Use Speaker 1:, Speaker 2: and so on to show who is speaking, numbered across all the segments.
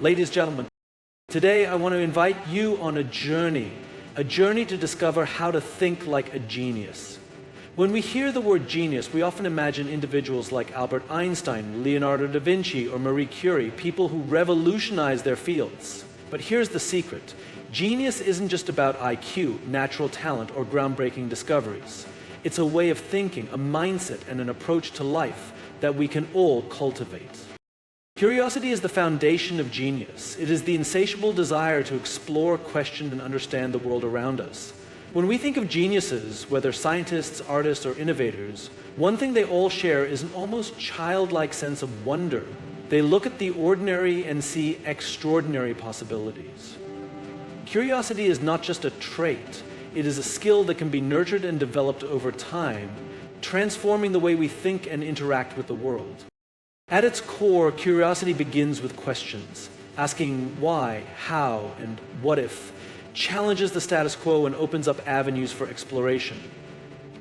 Speaker 1: Ladies and gentlemen, today I want to invite you on a journey to discover how to think like a genius. When we hear the word genius, we often imagine individuals like Albert Einstein, Leonardo da Vinci, or Marie Curie, people who revolutionized their fields. But here's the secret. Genius isn't just about IQ, natural talent, or groundbreaking discoveries. It's a way of thinking, a mindset, and an approach to life that we can all cultivate. Curiosity is the foundation of genius. It is the insatiable desire to explore, question, and understand the world around us. When we think of geniuses, whether scientists, artists, or innovators, one thing they all share is an almost childlike sense of wonder. They look at the ordinary and see extraordinary possibilities. Curiosity is not just a trait. It is a skill that can be nurtured and developed over time, transforming the way we think and interact with the world. At its core, curiosity begins with questions. Asking why, how, and what if challenges the status quo and opens up avenues for exploration.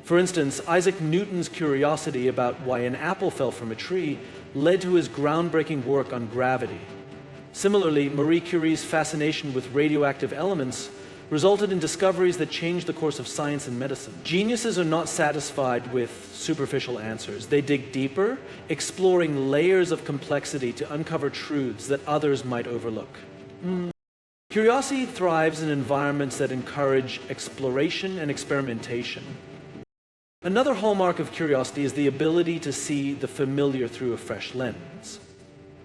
Speaker 1: For instance, Isaac Newton's curiosity about why an apple fell from a tree led to his groundbreaking work on gravity. Similarly, Marie Curie's fascination with radioactive elements resulted in discoveries that changed the course of science and medicine. Geniuses are not satisfied with superficial answers. They dig deeper, exploring layers of complexity to uncover truths that others might overlook. Curiosity thrives in environments that encourage exploration and experimentation. Another hallmark of curiosity is the ability to see the familiar through a fresh lens.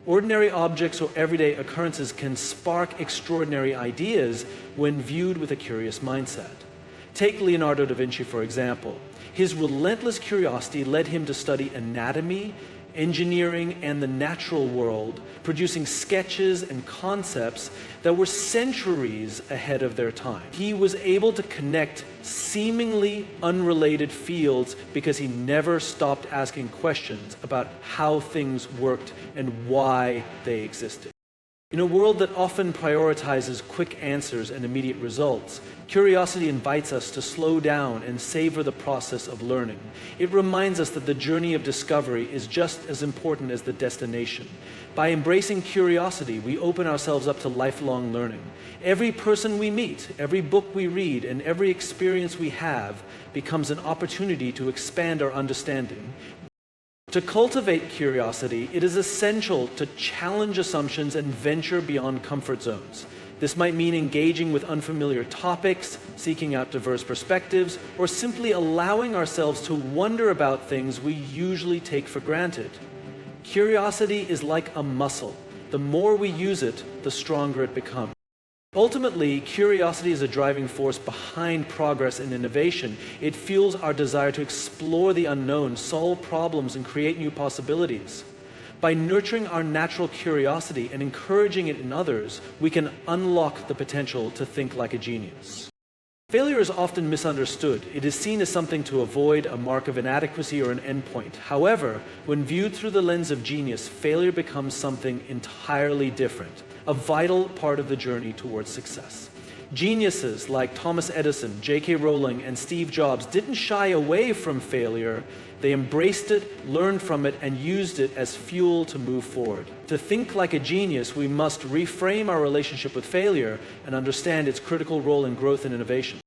Speaker 1: Ordinary objects or everyday occurrences can spark extraordinary ideas when viewed with a curious mindset. Take Leonardo da Vinci, for example. His relentless curiosity led him to study anatomy, engineering, and the natural world, producing sketches and concepts that were centuries ahead of their time. He was able to connect seemingly unrelated fields because he never stopped asking questions about how things worked and why they existed. In a world that often prioritizes quick answers and immediate results, curiosity invites us to slow down and savor the process of learning. It reminds us that the journey of discovery is just as important as the destination. By embracing curiosity, we open ourselves up to lifelong learning. Every person we meet, every book we read, and every experience we have becomes an opportunity to expand our understanding. To cultivate curiosity, it is essential to challenge assumptions and venture beyond comfort zones. This might mean engaging with unfamiliar topics, seeking out diverse perspectives, or simply allowing ourselves to wonder about things we usually take for granted. Curiosity is like a muscle. The more we use it, the stronger it becomes. Ultimately, curiosity is a driving force behind progress and innovation. It fuels our desire to explore the unknown, solve problems, and create new possibilities. By nurturing our natural curiosity and encouraging it in others, we can unlock the potential to think like a genius. Failure is often misunderstood. It is seen as something to avoid, a mark of inadequacy, or an endpoint. However, when viewed through the lens of genius, failure becomes something entirely different, a vital part of the journey towards success. Geniuses like Thomas Edison, J.K. Rowling, and Steve Jobs didn't shy away from failure. They embraced it, learned from it, and used it as fuel to move forward. To think like a genius, we must reframe our relationship with failure and understand its critical role in growth and innovation.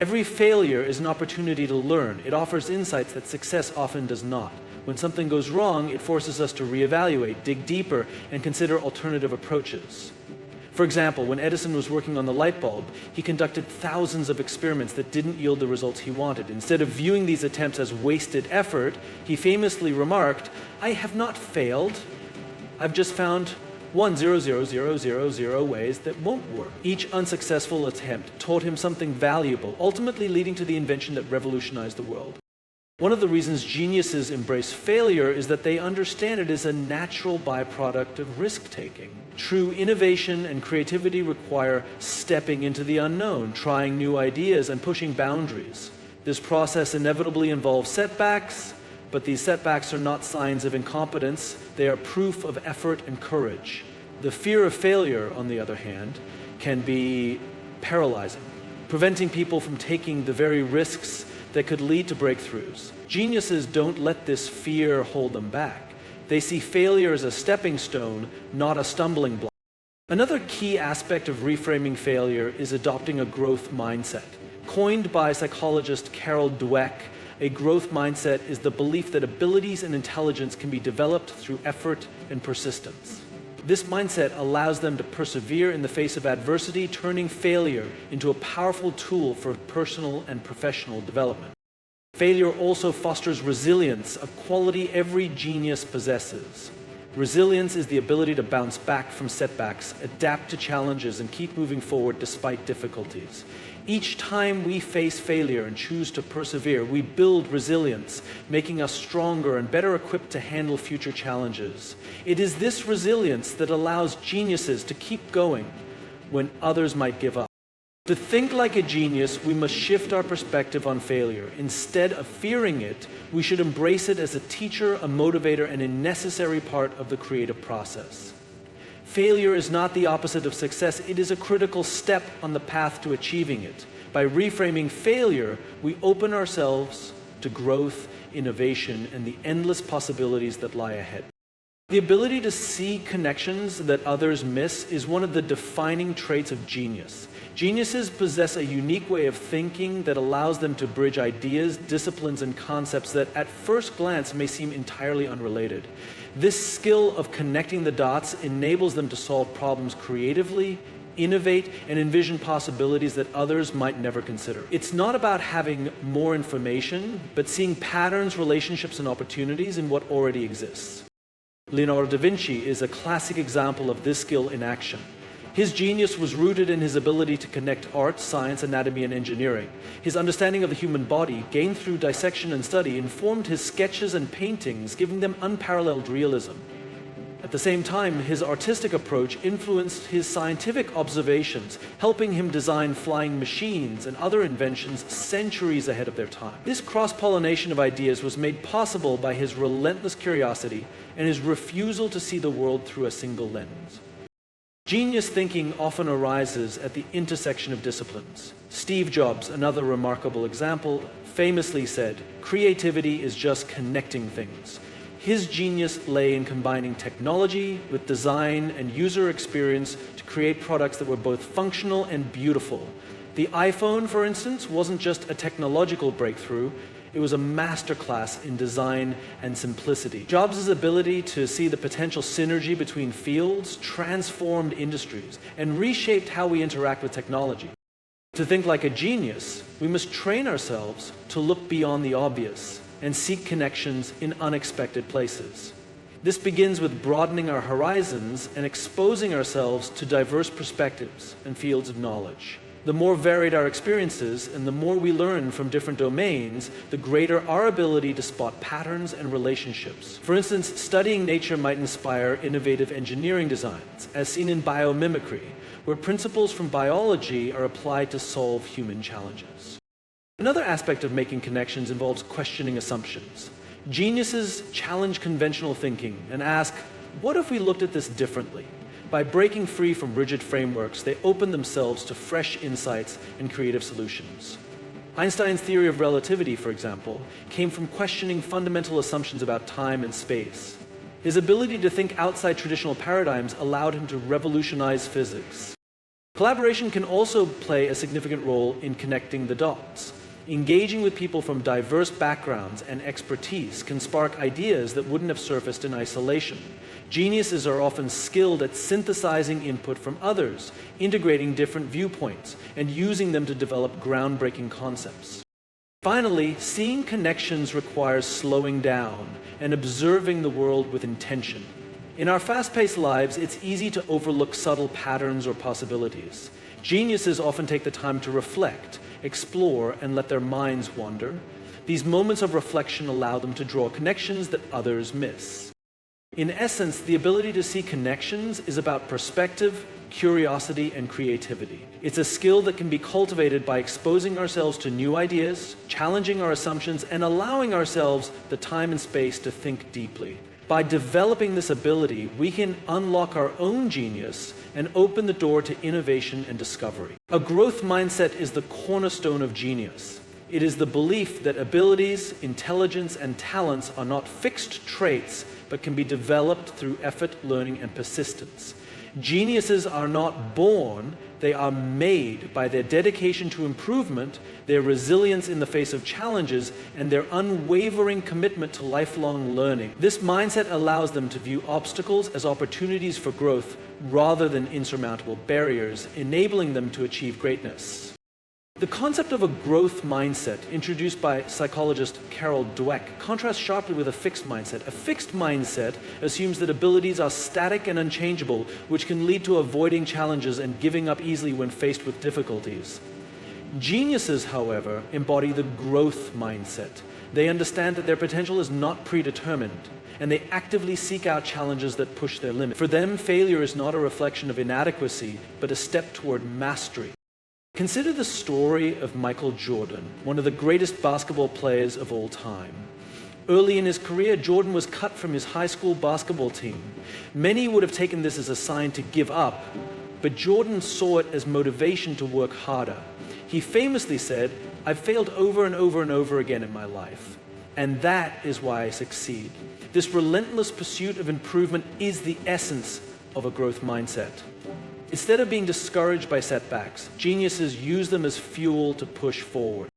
Speaker 1: Every failure is an opportunity to learn. It offers insights that success often does not. When something goes wrong, it forces us to reevaluate, dig deeper, and consider alternative approaches. For example, when Edison was working on the light bulb, he conducted thousands of experiments that didn't yield the results he wanted. Instead of viewing these attempts as wasted effort, he famously remarked, "I have not failed. I've just found 1,000,000 ways that won't work." Each unsuccessful attempt taught him something valuable, ultimately leading to the invention that revolutionized the world. One of the reasons geniuses embrace failure is that they understand it is a natural byproduct of risk-taking. True innovation and creativity require stepping into the unknown, trying new ideas, and pushing boundaries. This process inevitably involves setbacks, but these setbacks are not signs of incompetence. They are proof of effort and courage. The fear of failure, on the other hand, can be paralyzing, preventing people from taking the very risks that could lead to breakthroughs. Geniuses don't let this fear hold them back. They see failure as a stepping stone, not a stumbling block. Another key aspect of reframing failure is adopting a growth mindset. Coined by psychologist Carol Dweck, a growth mindset is the belief that abilities and intelligence can be developed through effort and persistence. This mindset allows them to persevere in the face of adversity, turning failure into a powerful tool for personal and professional development. Failure also fosters resilience, a quality every genius possesses. Resilience is the ability to bounce back from setbacks, adapt to challenges, and keep moving forward despite difficulties. Each time we face failure and choose to persevere, we build resilience, making us stronger and better equipped to handle future challenges. It is this resilience that allows geniuses to keep going when others might give up. To think like a genius, we must shift our perspective on failure. Instead of fearing it, we should embrace it as a teacher, a motivator, and a necessary part of the creative process. Failure is not the opposite of success. It is a critical step on the path to achieving it. By reframing failure, we open ourselves to growth, innovation, and the endless possibilities that lie ahead. The ability to see connections that others miss is one of the defining traits of genius. Geniuses possess a unique way of thinking that allows them to bridge ideas, disciplines, and concepts that at first glance may seem entirely unrelated. This skill of connecting the dots enables them to solve problems creatively, innovate, and envision possibilities that others might never consider. It's not about having more information, but seeing patterns, relationships, and opportunities in what already exists. Leonardo da Vinci is a classic example of this skill in action. His genius was rooted in his ability to connect art, science, anatomy, and engineering. His understanding of the human body, gained through dissection and study, informed his sketches and paintings, giving them unparalleled realism. At the same time, his artistic approach influenced his scientific observations, helping him design flying machines and other inventions centuries ahead of their time. This cross-pollination of ideas was made possible by his relentless curiosity and his refusal to see the world through a single lens. Genius thinking often arises at the intersection of disciplines. Steve Jobs, another remarkable example, famously said, "Creativity is just connecting things." His genius lay in combining technology with design and user experience to create products that were both functional and beautiful. The iPhone, for instance, wasn't just a technological breakthrough, it was a masterclass in design and simplicity. Jobs' ability to see the potential synergy between fields transformed industries and reshaped how we interact with technology. To think like a genius, we must train ourselves to look beyond the obvious and seek connections in unexpected places. This begins with broadening our horizons and exposing ourselves to diverse perspectives and fields of knowledge. The more varied our experiences and the more we learn from different domains, the greater our ability to spot patterns and relationships. For instance, studying nature might inspire innovative engineering designs, as seen in biomimicry, where principles from biology are applied to solve human challenges. Another aspect of making connections involves questioning assumptions. Geniuses challenge conventional thinking and ask, what if we looked at this differently? By breaking free from rigid frameworks, they open themselves to fresh insights and creative solutions. Einstein's theory of relativity, for example, came from questioning fundamental assumptions about time and space. His ability to think outside traditional paradigms allowed him to revolutionize physics. Collaboration can also play a significant role in connecting the dots. Engaging with people from diverse backgrounds and expertise can spark ideas that wouldn't have surfaced in isolation. Geniuses are often skilled at synthesizing input from others, integrating different viewpoints, and using them to develop groundbreaking concepts. Finally, seeing connections requires slowing down and observing the world with intention. In our fast-paced lives, it's easy to overlook subtle patterns or possibilities. Geniuses often take the time to reflect, explore, and let their minds wander. These moments of reflection allow them to draw connections that others miss. In essence, the ability to see connections is about perspective, curiosity, and creativity. It's a skill that can be cultivated by exposing ourselves to new ideas, challenging our assumptions, and allowing ourselves the time and space to think deeply. By developing this ability, we can unlock our own genius and open the door to innovation and discovery. A growth mindset is the cornerstone of genius. It is the belief that abilities, intelligence, and talents are not fixed traits, but can be developed through effort, learning, and persistence. Geniuses are not born, they are made by their dedication to improvement, their resilience in the face of challenges, and their unwavering commitment to lifelong learning. This mindset allows them to view obstacles as opportunities for growth rather than insurmountable barriers, enabling them to achieve greatness. The concept of a growth mindset, introduced by psychologist Carol Dweck, contrasts sharply with a fixed mindset. A fixed mindset assumes that abilities are static and unchangeable, which can lead to avoiding challenges and giving up easily when faced with difficulties. Geniuses, however, embody the growth mindset. They understand that their potential is not predetermined, and they actively seek out challenges that push their limits. For them, failure is not a reflection of inadequacy, but a step toward mastery. Consider the story of Michael Jordan, one of the greatest basketball players of all time. Early in his career, Jordan was cut from his high school basketball team. Many would have taken this as a sign to give up, but Jordan saw it as motivation to work harder. He famously said, "I've failed over and over and over again in my life, and that is why I succeed." This relentless pursuit of improvement is the essence of a growth mindset. Instead of being discouraged by setbacks, geniuses use them as fuel to push forward.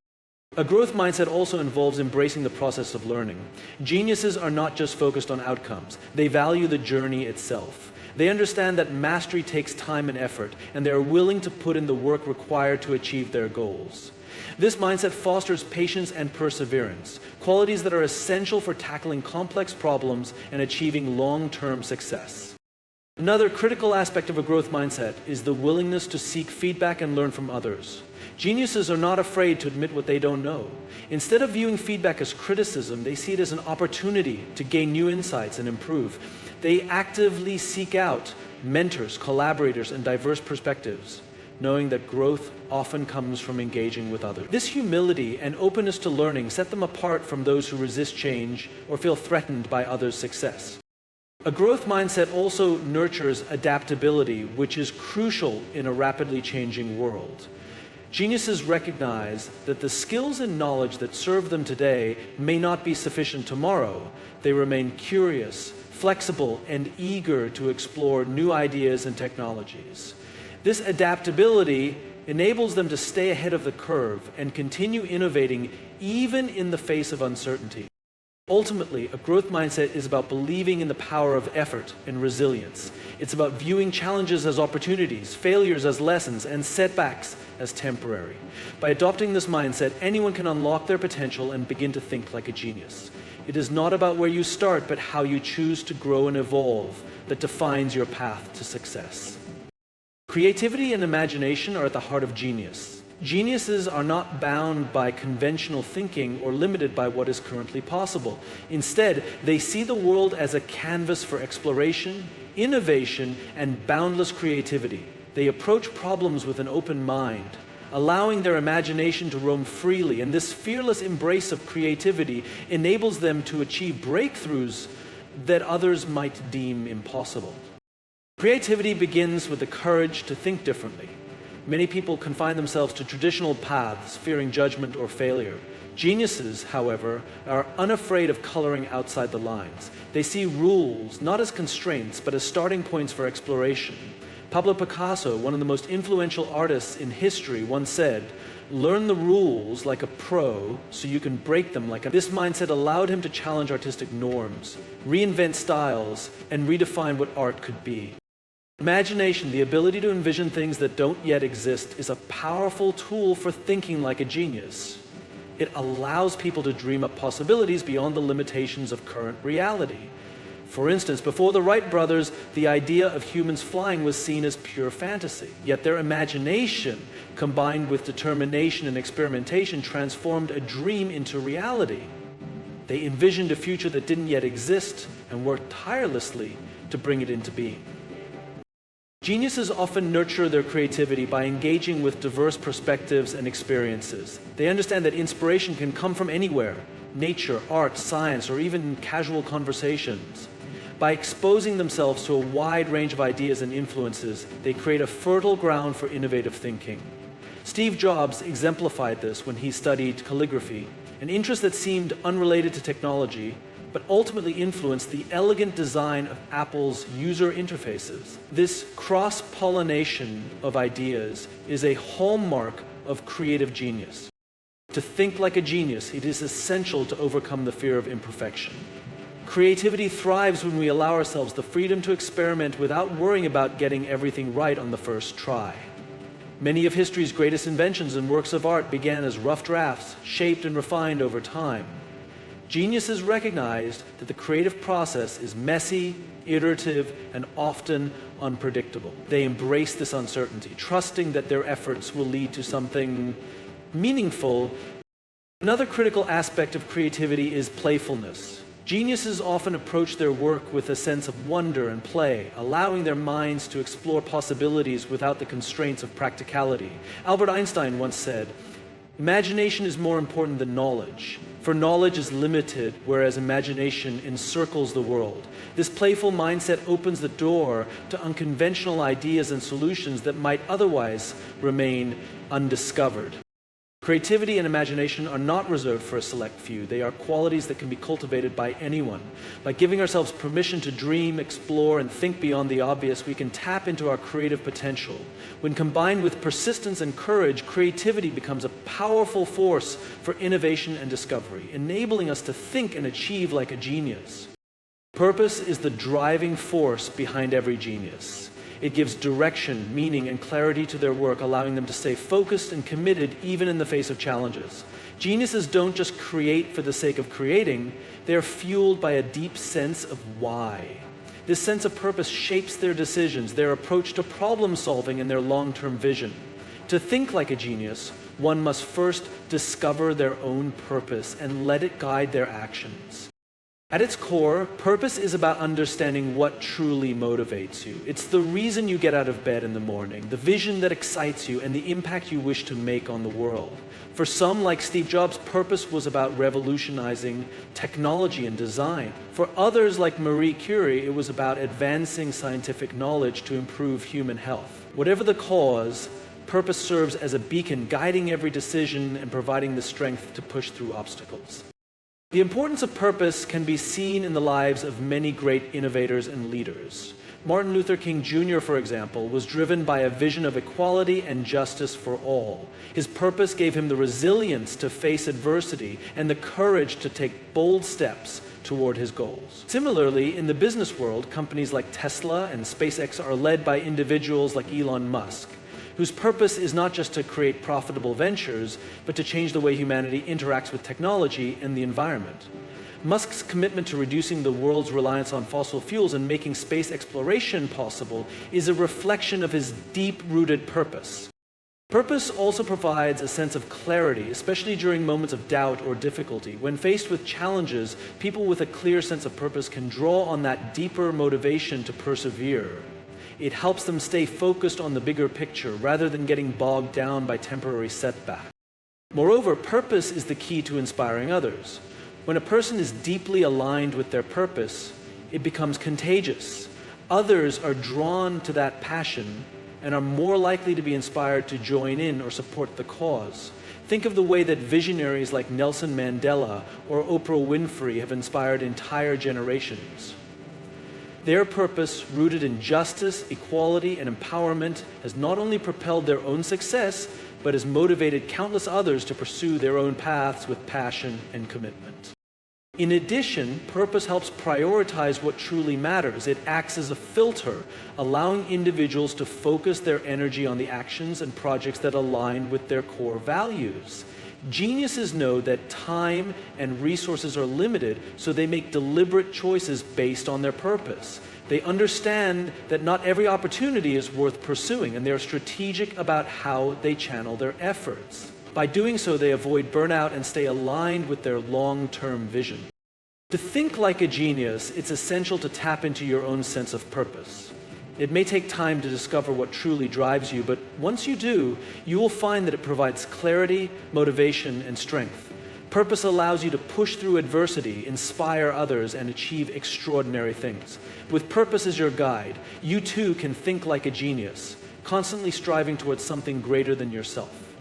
Speaker 1: A growth mindset also involves embracing the process of learning. Geniuses are not just focused on outcomes. They value the journey itself. They understand that mastery takes time and effort, and they are willing to put in the work required to achieve their goals. This mindset fosters patience and perseverance, qualities that are essential for tackling complex problems and achieving long-term success. Another critical aspect of a growth mindset is the willingness to seek feedback and learn from others. Geniuses are not afraid to admit what they don't know. Instead of viewing feedback as criticism, they see it as an opportunity to gain new insights and improve. They actively seek out mentors, collaborators, and diverse perspectives, knowing that growth often comes from engaging with others. This humility and openness to learning set them apart from those who resist change or feel threatened by others' success. A growth mindset also nurtures adaptability, which is crucial in a rapidly changing world. Geniuses recognize that the skills and knowledge that serve them today may not be sufficient tomorrow. They remain curious, flexible, and eager to explore new ideas and technologies. This adaptability enables them to stay ahead of the curve and continue innovating even in the face of uncertainty. Ultimately, a growth mindset is about believing in the power of effort and resilience. It's about viewing challenges as opportunities, failures as lessons, and setbacks as temporary. By adopting this mindset, anyone can unlock their potential and begin to think like a genius. It is not about where you start, but how you choose to grow and evolve that defines your path to success. Creativity and imagination are at the heart of genius. Geniuses are not bound by conventional thinking or limited by what is currently possible. Instead, they see the world as a canvas for exploration, innovation, and boundless creativity. They approach problems with an open mind, allowing their imagination to roam freely, and this fearless embrace of creativity enables them to achieve breakthroughs that others might deem impossible. Creativity begins with the courage to think differently. Many people confine themselves to traditional paths, fearing judgment or failure. Geniuses, however, are unafraid of coloring outside the lines. They see rules not as constraints, but as starting points for exploration. Pablo Picasso, one of the most influential artists in history, once said, "Learn the rules like a pro so you can break them like a..." This mindset allowed him to challenge artistic norms, reinvent styles, and redefine what art could be. Imagination, the ability to envision things that don't yet exist, is a powerful tool for thinking like a genius. It allows people to dream up possibilities beyond the limitations of current reality. For instance, before the Wright brothers, the idea of humans flying was seen as pure fantasy. Yet their imagination, combined with determination and experimentation, transformed a dream into reality. They envisioned a future that didn't yet exist and worked tirelessly to bring it into being. Geniuses often nurture their creativity by engaging with diverse perspectives and experiences. They understand that inspiration can come from anywhere: nature, art, science, or even casual conversations. By exposing themselves to a wide range of ideas and influences, they create a fertile ground for innovative thinking. Steve Jobs exemplified this when he studied calligraphy, an interest that seemed unrelated to technology, but ultimately influenced the elegant design of Apple's user interfaces. This cross-pollination of ideas is a hallmark of creative genius. To think like a genius, it is essential to overcome the fear of imperfection. Creativity thrives when we allow ourselves the freedom to experiment without worrying about getting everything right on the first try. Many of history's greatest inventions and works of art began as rough drafts, shaped and refined over time. Geniuses recognized that the creative process is messy, iterative, and often unpredictable. They embrace this uncertainty, trusting that their efforts will lead to something meaningful. Another critical aspect of creativity is playfulness. Geniuses often approach their work with a sense of wonder and play, allowing their minds to explore possibilities without the constraints of practicality. Albert Einstein once said, "Imagination is more important than knowledge, for knowledge is limited, whereas imagination encircles the world." This playful mindset opens the door to unconventional ideas and solutions that might otherwise remain undiscovered. Creativity and imagination are not reserved for a select few. They are qualities that can be cultivated by anyone. By giving ourselves permission to dream, explore, and think beyond the obvious, we can tap into our creative potential. When combined with persistence and courage, creativity becomes a powerful force for innovation and discovery, enabling us to think and achieve like a genius. Purpose is the driving force behind every genius. It gives direction, meaning, and clarity to their work, allowing them to stay focused and committed even in the face of challenges. Geniuses don't just create for the sake of creating, they are fueled by a deep sense of why. This sense of purpose shapes their decisions, their approach to problem solving, and their long-term vision. To think like a genius, one must first discover their own purpose and let it guide their actions. At its core, purpose is about understanding what truly motivates you. It's the reason you get out of bed in the morning, the vision that excites you, and the impact you wish to make on the world. For some, like Steve Jobs, purpose was about revolutionizing technology and design. For others, like Marie Curie, it was about advancing scientific knowledge to improve human health. Whatever the cause, purpose serves as a beacon, guiding every decision and providing the strength to push through obstacles. The importance of purpose can be seen in the lives of many great innovators and leaders. Martin Luther King Jr., for example, was driven by a vision of equality and justice for all. His purpose gave him the resilience to face adversity and the courage to take bold steps toward his goals. Similarly, in the business world, companies like Tesla and SpaceX are led by individuals like Elon Musk, whose purpose is not just to create profitable ventures, but to change the way humanity interacts with technology and the environment. Musk's commitment to reducing the world's reliance on fossil fuels and making space exploration possible is a reflection of his deep-rooted purpose. Purpose also provides a sense of clarity, especially during moments of doubt or difficulty. When faced with challenges, people with a clear sense of purpose can draw on that deeper motivation to persevere. It helps them stay focused on the bigger picture rather than getting bogged down by temporary setbacks. Moreover, purpose is the key to inspiring others. When a person is deeply aligned with their purpose, it becomes contagious. Others are drawn to that passion and are more likely to be inspired to join in or support the cause. Think of the way that visionaries like Nelson Mandela or Oprah Winfrey have inspired entire generations. Their purpose, rooted in justice, equality, and empowerment, has not only propelled their own success, but has motivated countless others to pursue their own paths with passion and commitment. In addition, purpose helps prioritize what truly matters. It acts as a filter, allowing individuals to focus their energy on the actions and projects that align with their core values. Geniuses know that time and resources are limited, so they make deliberate choices based on their purpose. They understand that not every opportunity is worth pursuing, and they are strategic about how they channel their efforts. By doing so, they avoid burnout and stay aligned with their long-term vision. To think like a genius, it's essential to tap into your own sense of purpose. It may take time to discover what truly drives you, but once you do, you will find that it provides clarity, motivation, and strength. Purpose allows you to push through adversity, inspire others, and achieve extraordinary things. With purpose as your guide, you too can think like a genius, constantly striving towards something greater than yourself.